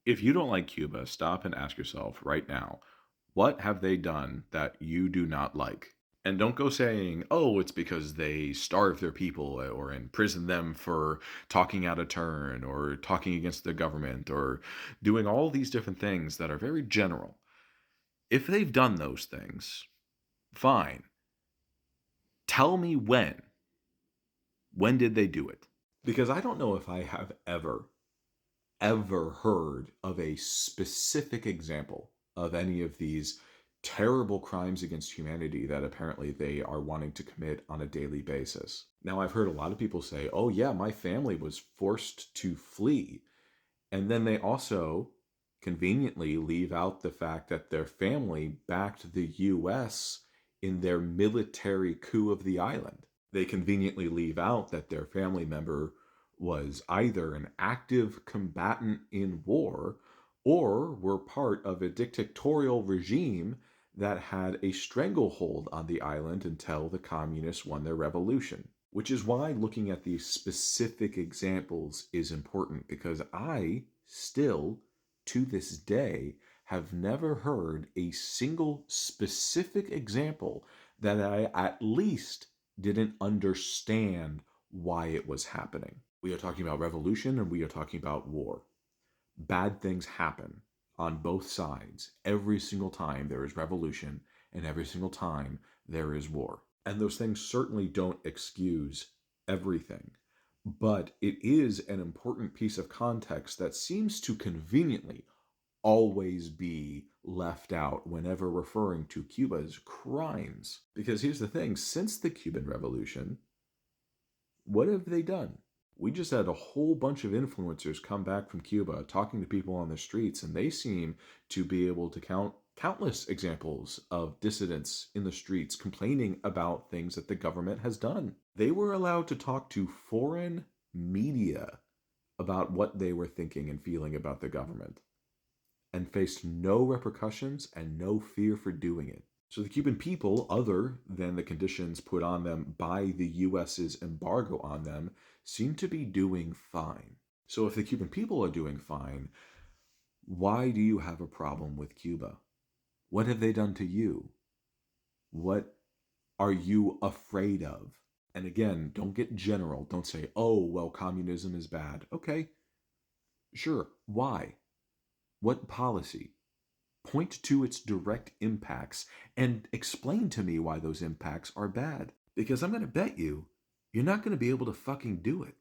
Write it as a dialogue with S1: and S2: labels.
S1: If you don't like Cuba, stop and ask yourself right now, what have they done that you do not like? And don't go saying, oh, it's because they starve their people or imprison them for talking out of turn or talking against the government or doing all these different things that are very general. If they've done those things, fine. Tell me when. When did they do it? Because I don't know if I have ever heard of a specific example of any of these terrible crimes against humanity that apparently they are wanting to commit on a daily basis. Now, I've heard a lot of people say, oh, yeah, my family was forced to flee. And then they also conveniently leave out the fact that their family backed the US in their military coup of the island. They conveniently leave out that their family member was either an active combatant in war or were part of a dictatorial regime that had a stranglehold on the island until the communists won their revolution. Which is why looking at these specific examples is important because I still, to this day, have never heard a single specific example that I at least didn't understand why it was happening. We are talking about revolution and we are talking about war. Bad things happen on both sides every single time there is revolution and every single time there is war. And those things certainly don't excuse everything. But it is an important piece of context that seems to conveniently always be left out whenever referring to Cuba's crimes. Because here's the thing, since the Cuban Revolution, what have they done? We just had a whole bunch of influencers come back from Cuba talking to people on the streets, and they seem to be able to count countless examples of dissidents in the streets complaining about things that the government has done. They were allowed to talk to foreign media about what they were thinking and feeling about the government and faced no repercussions and no fear for doing it. So the Cuban people, other than the conditions put on them by the US's embargo on them, seem to be doing fine. So if the Cuban people are doing fine, why do you have a problem with Cuba? What have they done to you? What are you afraid of? And again, don't get general. Don't say, oh, well, communism is bad. Okay, sure. Why? What policy? Point to its direct impacts and explain to me why those impacts are bad. Because I'm going to bet you're not going to be able to fucking do it.